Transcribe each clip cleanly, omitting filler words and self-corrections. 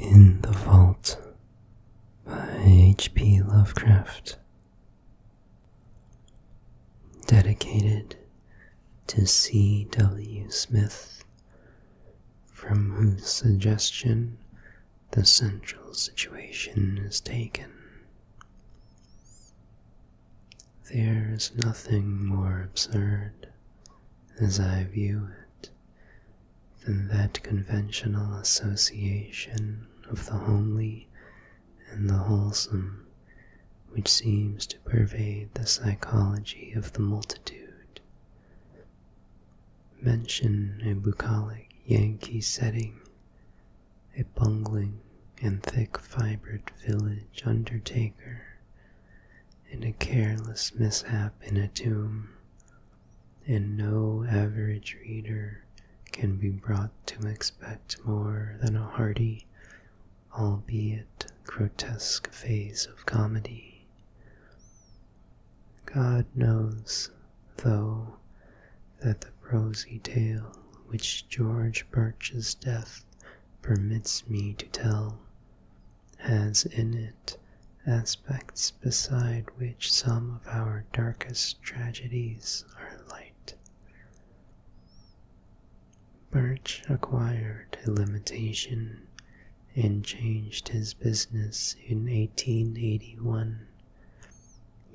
In the Vault by HP Lovecraft. Dedicated to C.W. Smith, from whose suggestion the central situation is taken. There is nothing more absurd, as I view it, than that conventional association of the homely and the wholesome which seems to pervade the psychology of the multitude. Mention a bucolic Yankee setting, a bungling and thick-fibred village undertaker, and a careless mishap in a tomb, and no average reader can be brought to expect more than a hearty, albeit grotesque phase of comedy. God knows, though, that the prosy tale which George Birch's death permits me to tell has in it aspects beside which some of our darkest tragedies are light. Birch acquired a limitation and changed his business in 1881,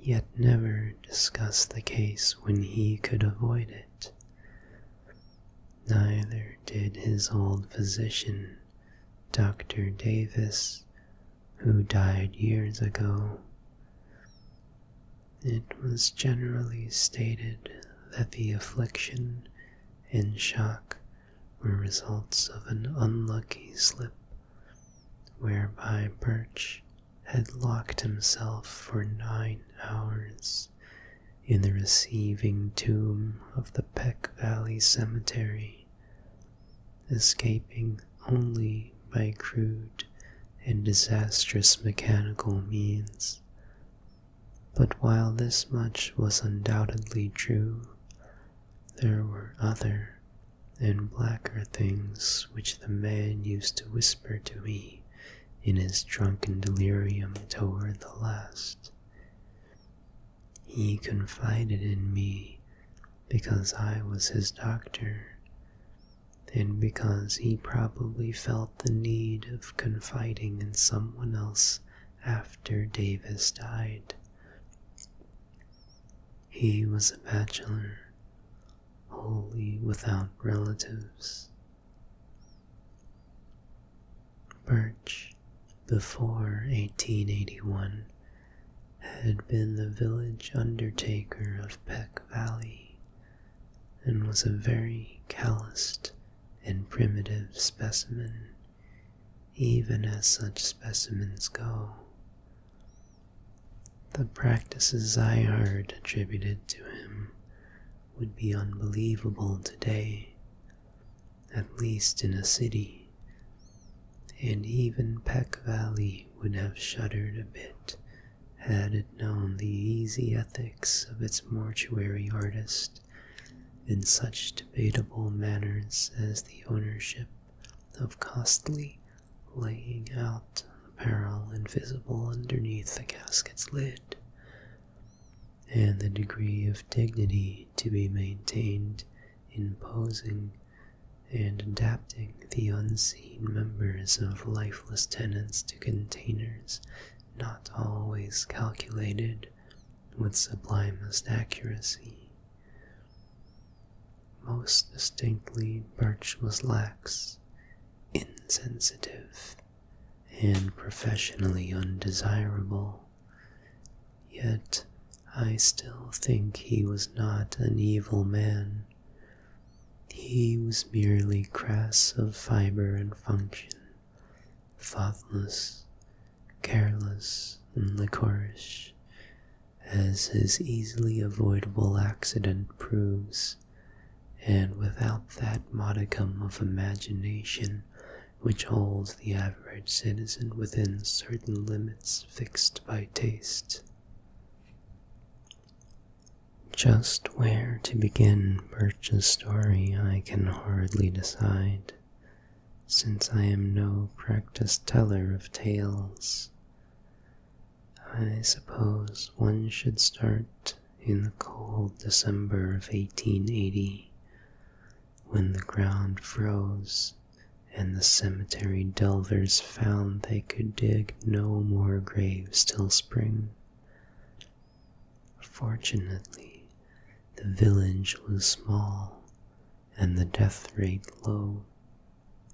yet never discussed the case when he could avoid it. Neither did his old physician, Dr. Davis, who died years ago. It was generally stated that the affliction and shock were results of an unlucky slip, whereby Birch had locked himself for 9 hours in the receiving tomb of the Peck Valley Cemetery, escaping only by crude and disastrous mechanical means. But while this much was undoubtedly true, there were other and blacker things which the man used to whisper to me in his drunken delirium toward the last. He confided in me because I was his doctor, and because he probably felt the need of confiding in someone else after Davis died. He was a bachelor, wholly without relatives. Birch, before 1881, had been the village undertaker of Peck Valley, and was a very calloused and primitive specimen, even as such specimens go. The practices I heard attributed to him would be unbelievable today, at least in a city, and even Peck Valley would have shuddered a bit had it known the easy ethics of its mortuary artist in such debatable matters as the ownership of costly laying out apparel invisible underneath the casket's lid, and the degree of dignity to be maintained in posing and adapting the unseen members of lifeless tenants to containers not always calculated with sublimest accuracy. Most distinctly, Birch was lax, insensitive, and professionally undesirable, yet I still think he was not an evil man. He was merely crass of fiber and function, thoughtless, careless, and liquorish, as his easily avoidable accident proves, and without that modicum of imagination which holds the average citizen within certain limits fixed by taste. Just where to begin Birch's story I can hardly decide. since I am no practiced teller of tales, I suppose one should start in the cold December of 1880, when the ground froze and the cemetery delvers found they could dig no more graves till spring. Fortunately, the village was small and the death rate low,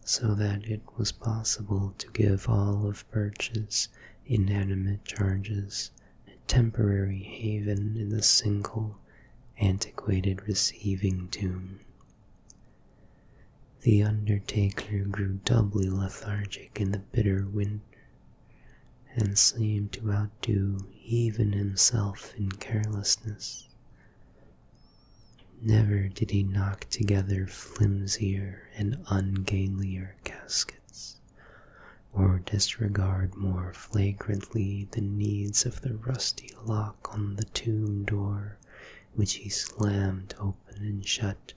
so that it was possible to give all of Birch's inanimate charges a temporary haven in the single, antiquated receiving tomb. The undertaker grew doubly lethargic in the bitter winter, and seemed to outdo even himself in carelessness. Never did he knock together flimsier and ungainlier caskets, or disregard more flagrantly the needs of the rusty lock on the tomb door, which he slammed open and shut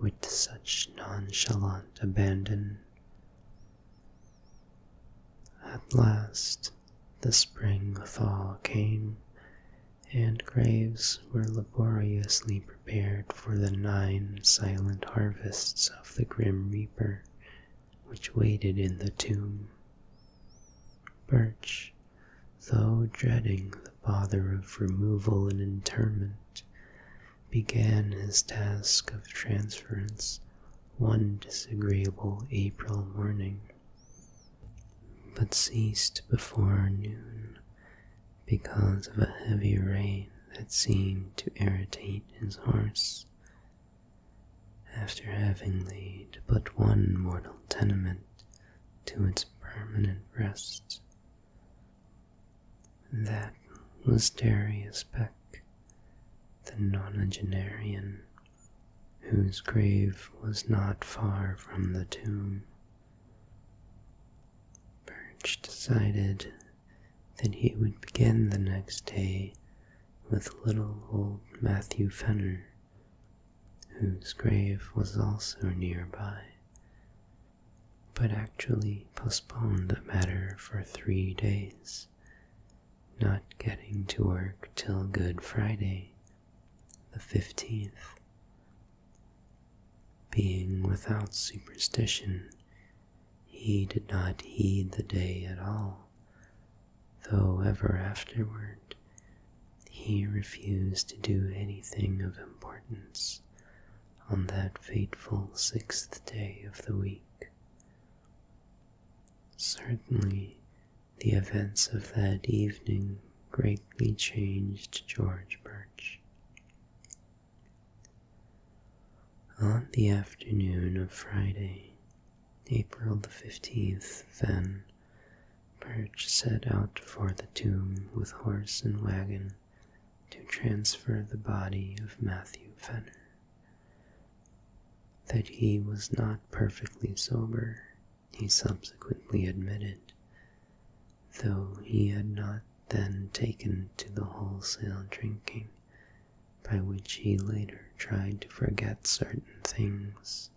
with such nonchalant abandon. At last, the spring thaw came, and graves were laboriously prepared for the 9 silent harvests of the grim reaper, which waited in the tomb. Birch, though dreading the bother of removal and interment, began his task of transference one disagreeable April morning, but ceased before noon because of a heavy rain that seemed to irritate his horse. After having laid but one mortal tenement to its permanent rest, that was Darius Beck, the nonagenarian, whose grave was not far from the tomb. Burch decided that he would begin the next day with little old Matthew Fenner, whose grave was also nearby, but actually postponed the matter for 3 days, not getting to work till Good Friday, the 15th. Being without superstition, he did not heed the day at all, though ever afterward he refused to do anything of importance on that fateful 6th day of the week. Certainly, the events of that evening greatly changed George Birch. On the afternoon of Friday, April the 15th, then, Birch set out for the tomb with horse and wagon to transfer the body of Matthew Fenner. That he was not perfectly sober, he subsequently admitted, though he had not then taken to the wholesale drinking by which he later tried to forget certain things.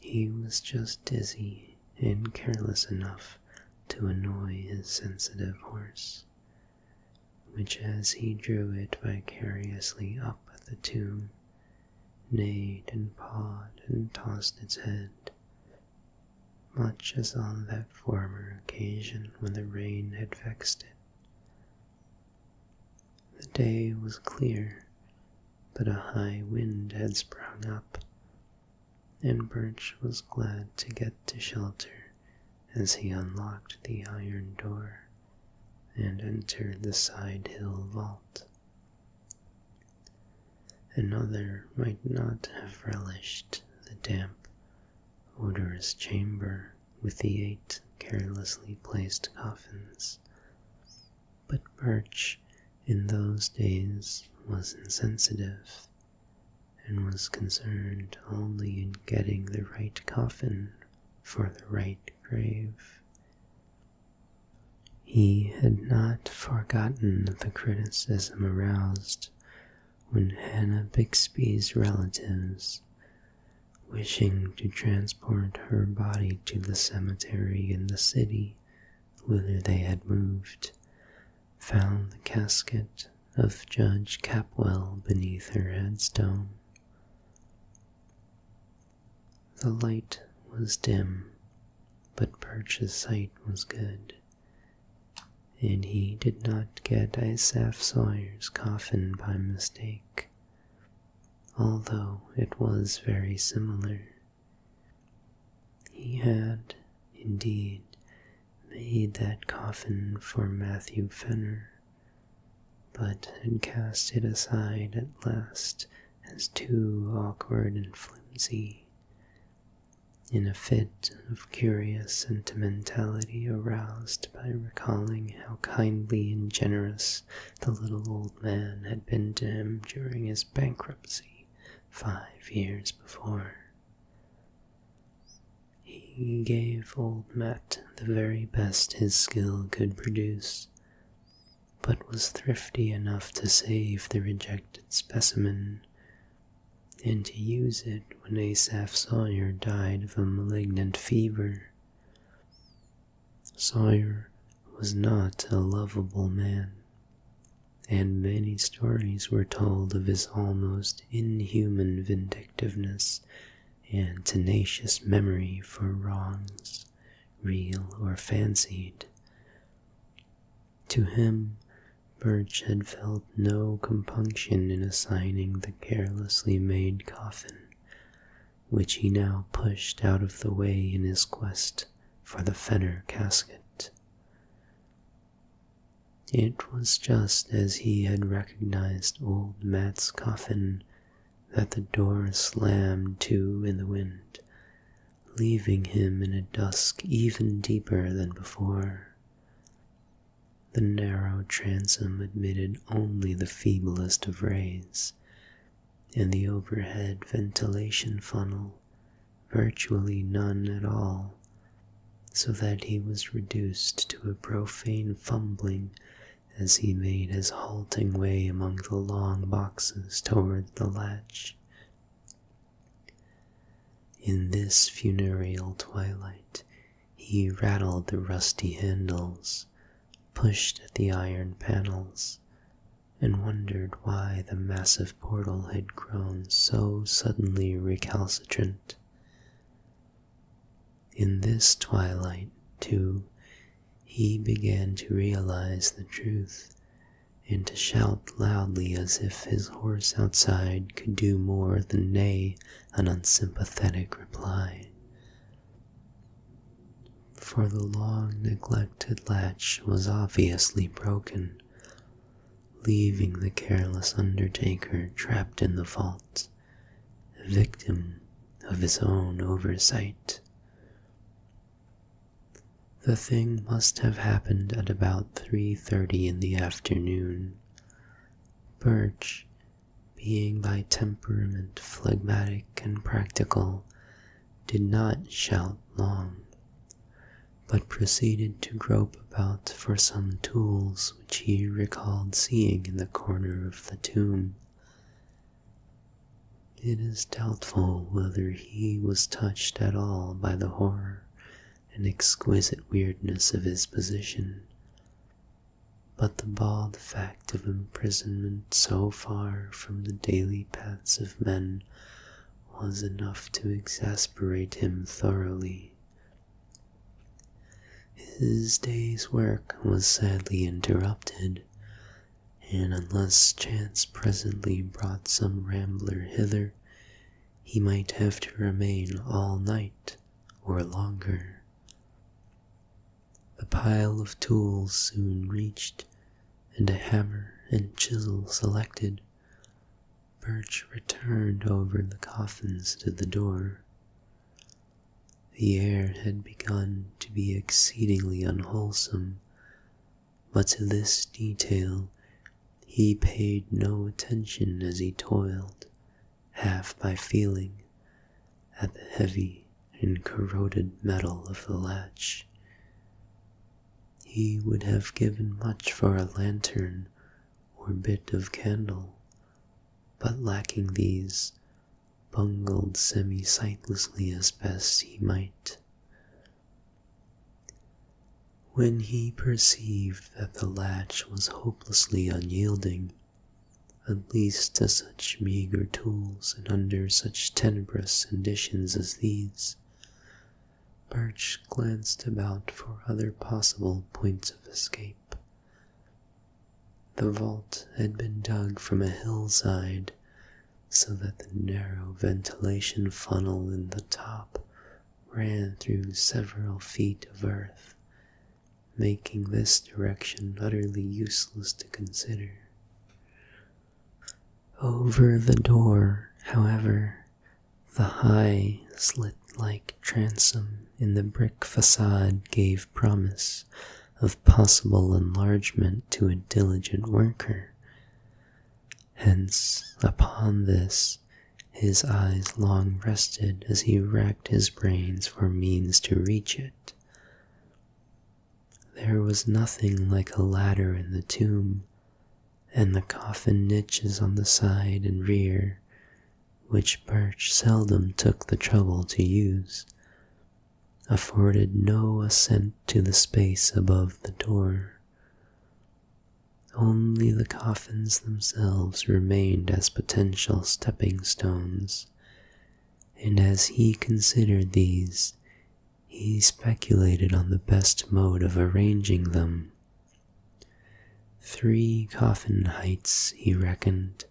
He was just dizzy and careless enough to annoy his sensitive horse, which as he drew it vicariously up at the tomb, neighed and pawed and tossed its head, much as on that former occasion when the rain had vexed it. The day was clear, but a high wind had sprung up, and Birch was glad to get to shelter as he unlocked the iron door and entered the side hill vault. Another might not have relished the damp, odorous chamber with the 8 carelessly placed coffins, but Birch in those days was insensitive, and was concerned only in getting the right coffin for the right grave. He had not forgotten the criticism aroused when Hannah Bixby's relatives, wishing to transport her body to the cemetery in the city whither they had moved, found the casket of Judge Capwell beneath her headstone. The light was dim, but Birch's sight was good, and he did not get Asaph Sawyer's coffin by mistake, although it was very similar. He had, indeed, made that coffin for Matthew Fenner, but had cast it aside at last as too awkward and flimsy, in a fit of curious sentimentality aroused by recalling how kindly and generous the little old man had been to him during his bankruptcy 5 years before. He gave old Matt the very best his skill could produce, but was thrifty enough to save the rejected specimen and to use it when Asaph Sawyer died of a malignant fever. Sawyer was not a lovable man, and many stories were told of his almost inhuman vindictiveness and tenacious memory for wrongs, real or fancied. To him, Birch had felt no compunction in assigning the carelessly made coffin, which he now pushed out of the way in his quest for the Fenner casket. It was just as he had recognized old Matt's coffin that the door slammed to in the wind, leaving him in a dusk even deeper than before. The narrow transom admitted only the feeblest of rays, and the overhead ventilation funnel virtually none at all, so that he was reduced to a profane fumbling as he made his halting way among the long boxes toward the latch. In this funereal twilight, he rattled the rusty handles, pushed at the iron panels, and wondered why the massive portal had grown so suddenly recalcitrant. In this twilight, too, he began to realize the truth, and to shout loudly as if his horse outside could do more than neigh an unsympathetic reply. For the long-neglected latch was obviously broken, leaving the careless undertaker trapped in the vault, a victim of his own oversight. The thing must have happened at about 3:30 in the afternoon. Birch, being by temperament phlegmatic and practical, did not shout long, but proceeded to grope about for some tools which he recalled seeing in the corner of the tomb. It is doubtful whether he was touched at all by the horror and exquisite weirdness of his position, but the bald fact of imprisonment so far from the daily paths of men was enough to exasperate him thoroughly. His day's work was sadly interrupted, and unless chance presently brought some rambler hither, he might have to remain all night or longer. The pile of tools soon reached, and a hammer and chisel selected, Birch returned over the coffins to the door. The air had begun to be exceedingly unwholesome, but to this detail he paid no attention as he toiled, half by feeling, at the heavy and corroded metal of the latch. He would have given much for a lantern or bit of candle, but lacking these, bungled semi-sightlessly as best he might. When he perceived that the latch was hopelessly unyielding, at least to such meager tools and under such tenebrous conditions as these, Birch glanced about for other possible points of escape. The vault had been dug from a hillside, so that the narrow ventilation funnel in the top ran through several feet of earth, making this direction utterly useless to consider. Over the door, however, the high, slit-like transom in the brick facade gave promise of possible enlargement to a diligent worker. Hence, upon this, his eyes long rested as he racked his brains for means to reach it. There was nothing like a ladder in the tomb, and the coffin niches on the side and rear, which Birch seldom took the trouble to use, afforded no ascent to the space above the door. Only the coffins themselves remained as potential stepping stones, and as he considered these, he speculated on the best mode of arranging them. 3 coffin heights, he reckoned,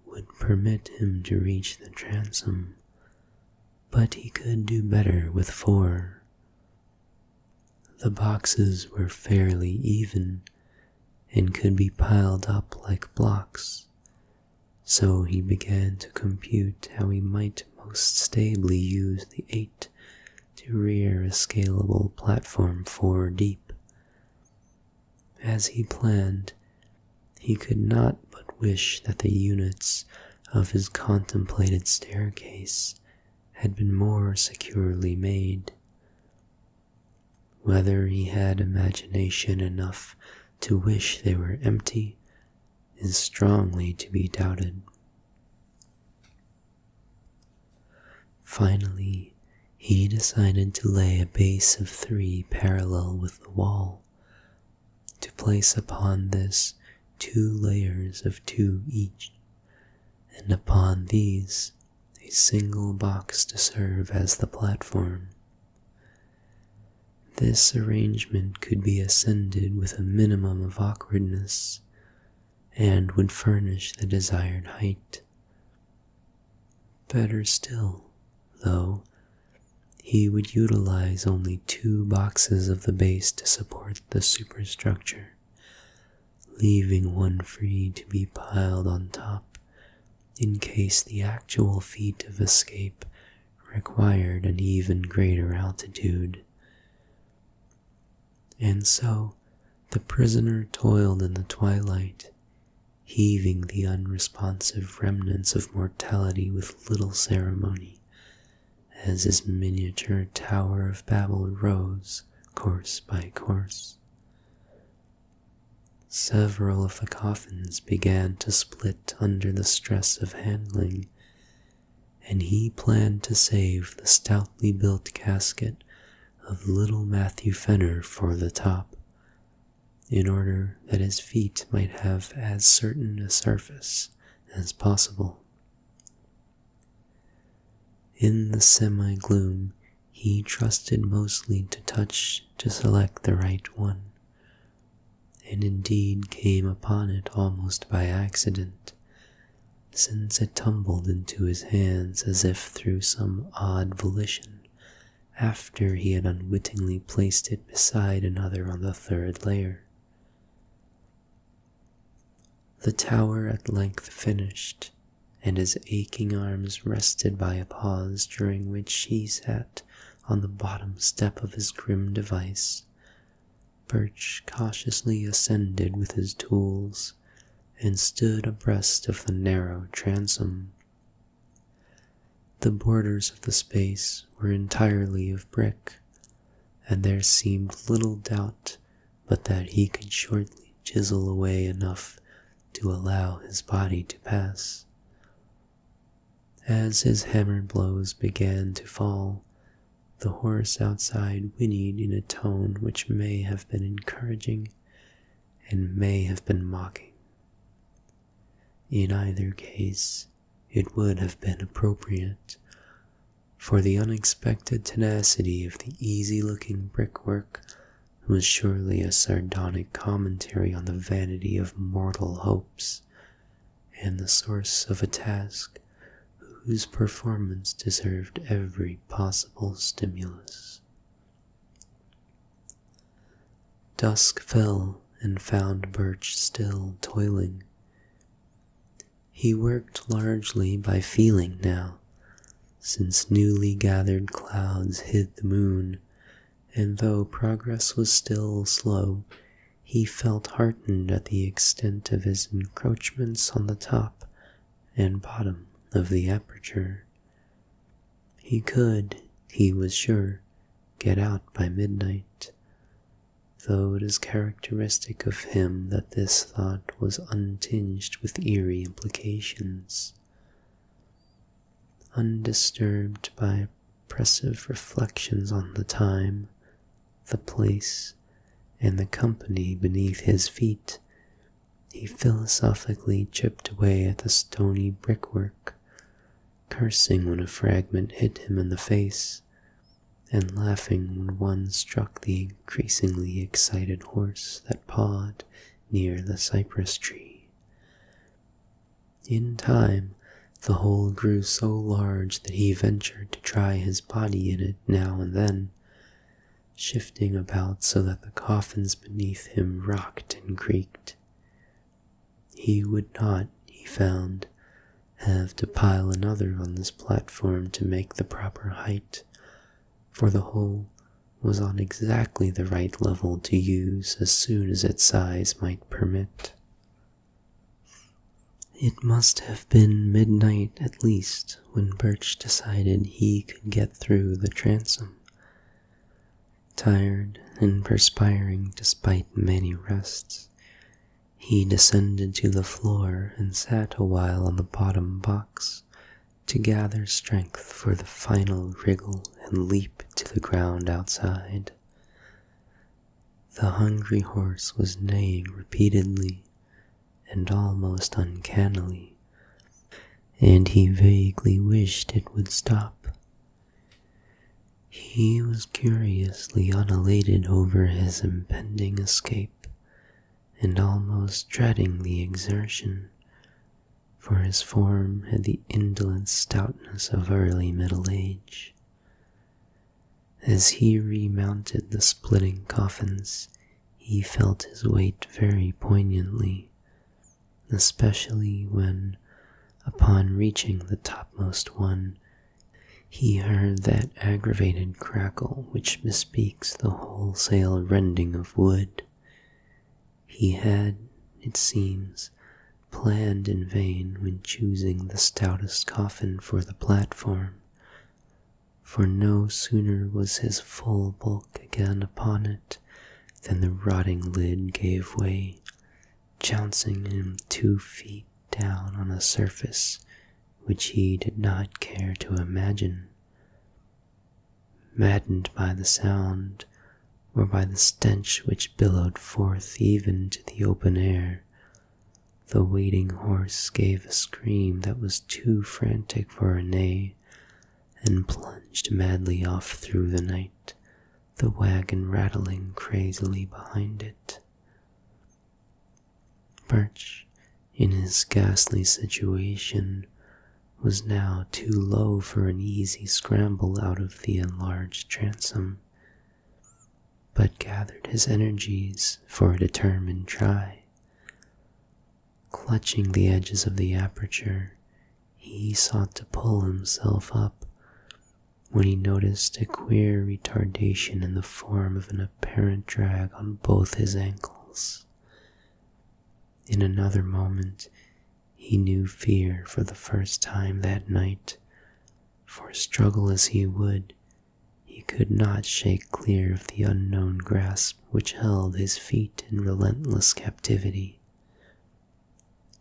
would permit him to reach the transom, but he could do better with 4. The boxes were fairly even, and could be piled up like blocks, so he began to compute how he might most stably use the 8 to rear a scalable platform 4 deep. As he planned, he could not but wish that the units of his contemplated staircase had been more securely made. Whether he had imagination enough to wish they were empty is strongly to be doubted. Finally, he decided to lay a base of 3 parallel with the wall, to place upon this 2 layers of 2 each, and upon these a single box to serve as the platform. This arrangement could be ascended with a minimum of awkwardness, and would furnish the desired height. Better still, though, he would utilize only 2 boxes of the base to support the superstructure, leaving one free to be piled on top in case the actual feat of escape required an even greater altitude. And so the prisoner toiled in the twilight, heaving the unresponsive remnants of mortality with little ceremony, as his miniature Tower of Babel rose course by course. Several of the coffins began to split under the stress of handling, and he planned to save the stoutly built casket of little Matthew Fenner for the top, in order that his feet might have as certain a surface as possible. In the semi-gloom, he trusted mostly to touch to select the right one, and indeed came upon it almost by accident, since it tumbled into his hands as if through some odd volition, after he had unwittingly placed it beside another on the 3rd layer. The tower at length finished, and his aching arms rested by a pause during which he sat on the bottom step of his grim device. Birch cautiously ascended with his tools and stood abreast of the narrow transom. The borders of the space were entirely of brick, and there seemed little doubt but that he could shortly chisel away enough to allow his body to pass. As his hammer blows began to fall, the horse outside whinnied in a tone which may have been encouraging and may have been mocking. In either case, it would have been appropriate, for the unexpected tenacity of the easy-looking brickwork was surely a sardonic commentary on the vanity of mortal hopes, and the source of a task whose performance deserved every possible stimulus. Dusk fell and found Birch still toiling. He worked largely by feeling now, since newly gathered clouds hid the moon, and though progress was still slow, he felt heartened at the extent of his encroachments on the top and bottom of the aperture. He could, he was sure, get out by midnight, though it is characteristic of him that this thought was untinged with eerie implications. Undisturbed by oppressive reflections on the time, the place, and the company beneath his feet, he philosophically chipped away at the stony brickwork, cursing when a fragment hit him in the face, and laughing when one struck the increasingly excited horse that pawed near the cypress tree. In time, the hole grew so large that he ventured to try his body in it now and then, shifting about so that the coffins beneath him rocked and creaked. He would not, he found, have to pile another on this platform to make the proper height, for the hole was on exactly the right level to use as soon as its size might permit. It must have been midnight at least when Birch decided he could get through the transom. Tired and perspiring despite many rests, he descended to the floor and sat a while on the bottom box to gather strength for the final wriggle and leap to the ground outside. The hungry horse was neighing repeatedly and almost uncannily, and he vaguely wished it would stop. He was curiously unelated over his impending escape, and almost dreading the exertion, for his form had the indolent stoutness of early middle age. As he remounted the splitting coffins, he felt his weight very poignantly, especially when, upon reaching the topmost one, he heard that aggravated crackle which bespeaks the wholesale rending of wood. He had, it seems, planned in vain when choosing the stoutest coffin for the platform, for no sooner was his full bulk again upon it than the rotting lid gave way, jouncing him 2 feet down on a surface which he did not care to imagine. Maddened by the sound, or by the stench which billowed forth even to the open air, the waiting horse gave a scream that was too frantic for a neigh, and plunged madly off through the night, the wagon rattling crazily behind it. Birch, in his ghastly situation, was now too low for an easy scramble out of the enlarged transom, but gathered his energies for a determined try. Clutching the edges of the aperture, he sought to pull himself up, when he noticed a queer retardation in the form of an apparent drag on both his ankles. In another moment, he knew fear for the first time that night, for struggle as he would, he could not shake clear of the unknown grasp which held his feet in relentless captivity.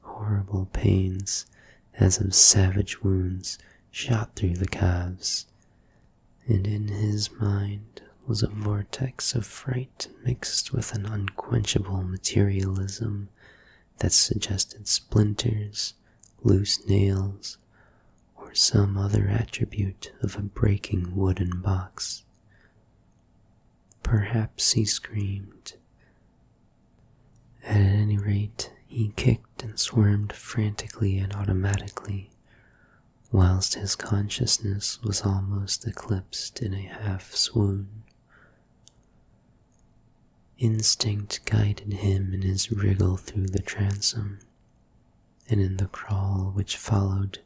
Horrible pains, as of savage wounds, shot through the calves, and in his mind was a vortex of fright mixed with an unquenchable materialism that suggested splinters, loose nails, or some other attribute of a breaking wooden box. Perhaps he screamed. At any rate, he kicked and squirmed frantically and automatically, whilst his consciousness was almost eclipsed in a half-swoon. Instinct guided him in his wriggle through the transom, and in the crawl which followed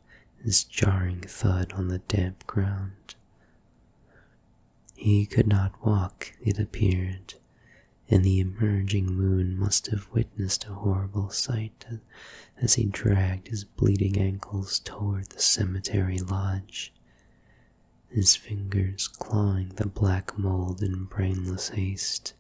his jarring thud on the damp ground. He could not walk, it appeared, and the emerging moon must have witnessed a horrible sight as he dragged his bleeding ankles toward the cemetery lodge, his fingers clawing the black mold in brainless haste,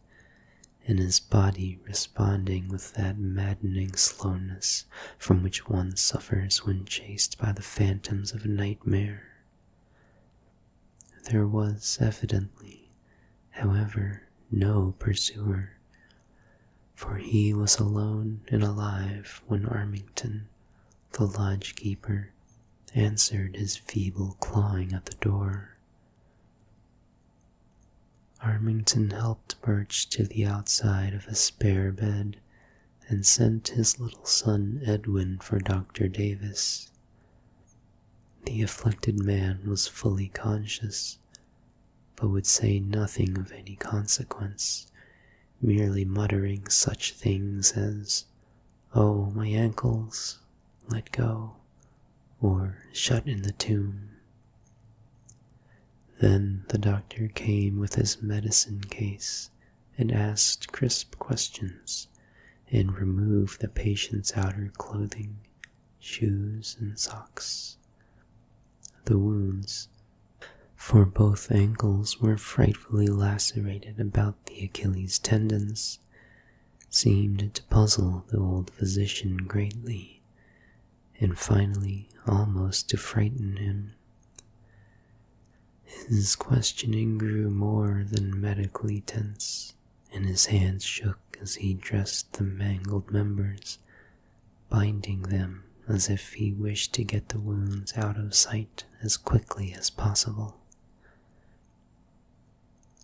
and his body responding with that maddening slowness from which one suffers when chased by the phantoms of a nightmare. There was evidently, however, no pursuer, for he was alone and alive when Armington, the lodge-keeper, answered his feeble clawing at the door. Armington helped Birch to the outside of a spare bed and sent his little son Edwin for Dr. Davis. The afflicted man was fully conscious, but would say nothing of any consequence, merely muttering such things as, "Oh, my ankles, let go," or "shut in the tomb." Then the doctor came with his medicine case and asked crisp questions and removed the patient's outer clothing, shoes, and socks. The wounds, for both ankles were frightfully lacerated about the Achilles tendons, seemed to puzzle the old physician greatly, and finally almost to frighten him. His questioning grew more than medically tense, and his hands shook as he dressed the mangled members, binding them as if he wished to get the wounds out of sight as quickly as possible.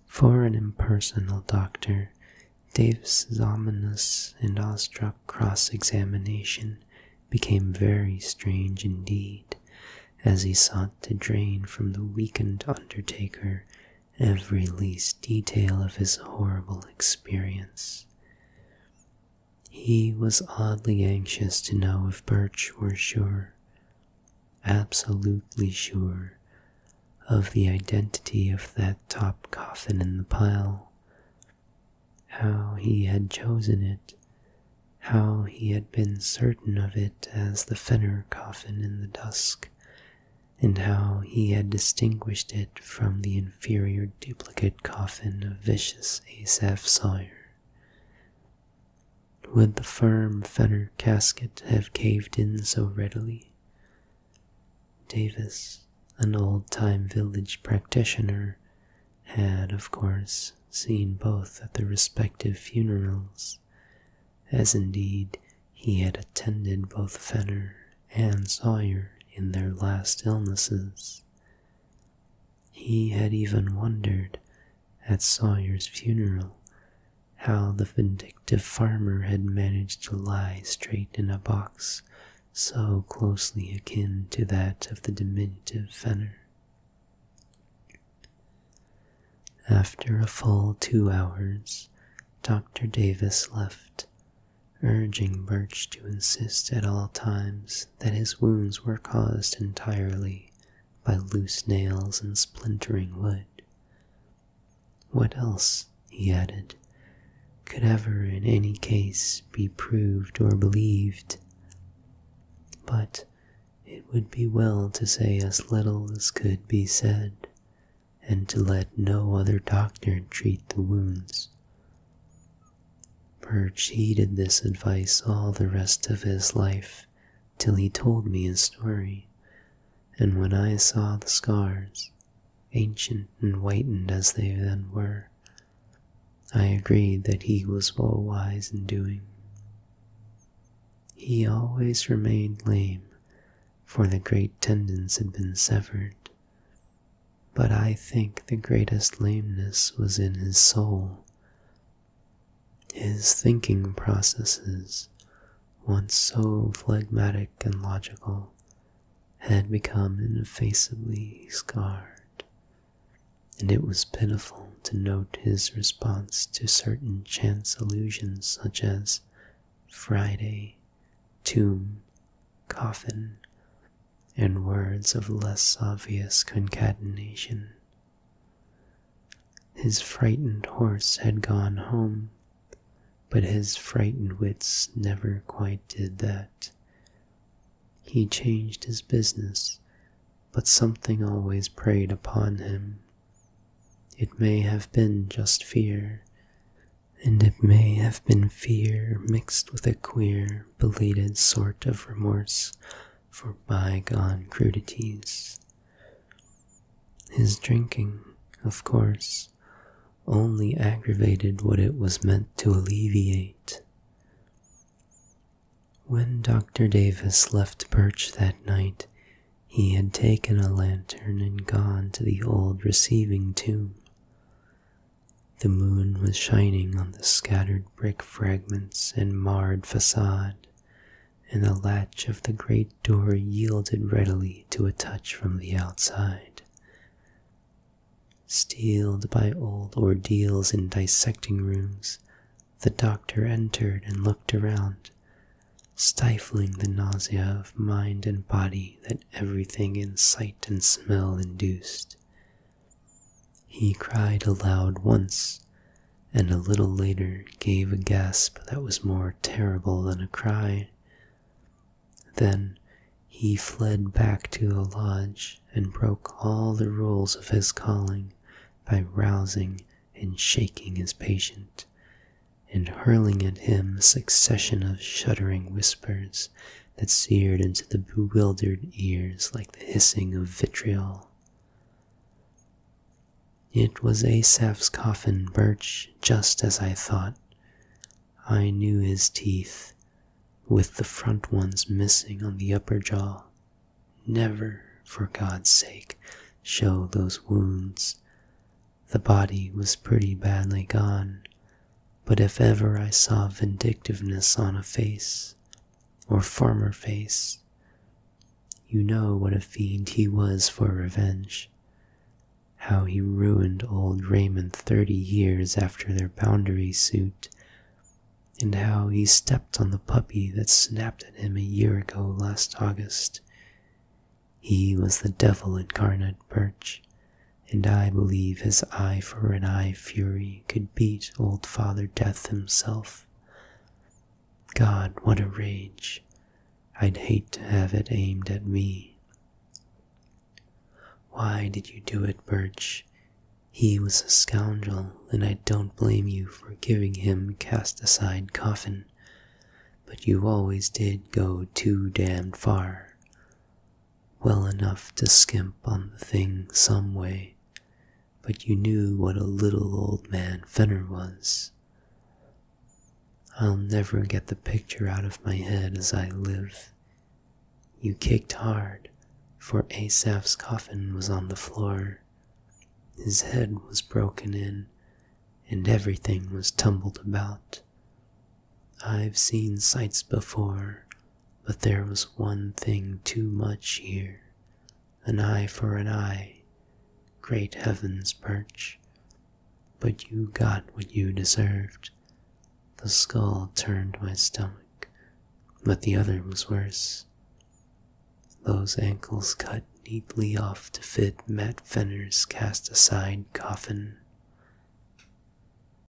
For an impersonal doctor, Davis's ominous and awestruck cross-examination became very strange indeed, as he sought to drain from the weakened undertaker every least detail of his horrible experience. He was oddly anxious to know if Birch were sure, absolutely sure, of the identity of that top coffin in the pile, how he had chosen it, how he had been certain of it as the Fenner coffin in the dusk, and how he had distinguished it from the inferior duplicate coffin of vicious Asaph Sawyer. Would the firm Fenner casket have caved in so readily? Davis, an old-time village practitioner, had, of course, seen both at the respective funerals, as indeed he had attended both Fenner and Sawyer in their last illnesses. He had even wondered, at Sawyer's funeral, how the vindictive farmer had managed to lie straight in a box so closely akin to that of the diminutive Fenner. After a full 2 hours, Dr. Davis left, urging Birch to insist at all times that his wounds were caused entirely by loose nails and splintering wood. What else, he added, could ever in any case be proved or believed? But it would be well to say as little as could be said, and to let no other doctor treat the wounds. Burch heeded this advice all the rest of his life, till he told me his story, and when I saw the scars, ancient and whitened as they then were, I agreed that he was well wise in doing. He always remained lame, for the great tendons had been severed, but I think the greatest lameness was in his soul. His thinking processes, once so phlegmatic and logical, had become ineffaceably scarred, and it was pitiful to note his response to certain chance allusions such as Friday, tomb, coffin, and words of less obvious concatenation. His frightened horse had gone home, but his frightened wits never quite did that. He changed his business, but something always preyed upon him. It may have been just fear, and it may have been fear mixed with a queer, belated sort of remorse for bygone crudities. His drinking, of course, only aggravated what it was meant to alleviate. When Dr. Davis left Birch that night, he had taken a lantern and gone to the old receiving tomb. The moon was shining on the scattered brick fragments and marred facade, and the latch of the great door yielded readily to a touch from the outside. Steeled by old ordeals in dissecting rooms, the doctor entered and looked around, stifling the nausea of mind and body that everything in sight and smell induced. He cried aloud once, and a little later gave a gasp that was more terrible than a cry. Then he fled back to the lodge and broke all the rules of his calling by rousing and shaking his patient, and hurling at him a succession of shuddering whispers that seared into the bewildered ears like the hissing of vitriol. It was Asaph's coffin, Birch, just as I thought. I knew his teeth, with the front ones missing on the upper jaw. Never, for God's sake, show those wounds. The body was pretty badly gone, but if ever I saw vindictiveness on a face, or former face, you know what a fiend he was for revenge. How he ruined old Raymond 30 years after their boundary suit, and how he stepped on the puppy that snapped at him a year ago last August. He was the devil incarnate, Birch, and I believe his eye for an eye fury could beat old Father Death himself. God, what a rage! I'd hate to have it aimed at me. Why did you do it, Birch? He was a scoundrel, and I don't blame you for giving him a cast-aside coffin, but you always did go too damned far. Well enough to skimp on the thing some way, but you knew what a little old man Fenner was. I'll never get the picture out of my head as I live. You kicked hard, for Asaph's coffin was on the floor. His head was broken in, and everything was tumbled about. I've seen sights before, but there was one thing too much here. An eye for an eye. Great heavens, Birch. But you got what you deserved. The skull turned my stomach, but the other was worse. Those ankles cut neatly off to fit Matt Fenner's cast-aside coffin.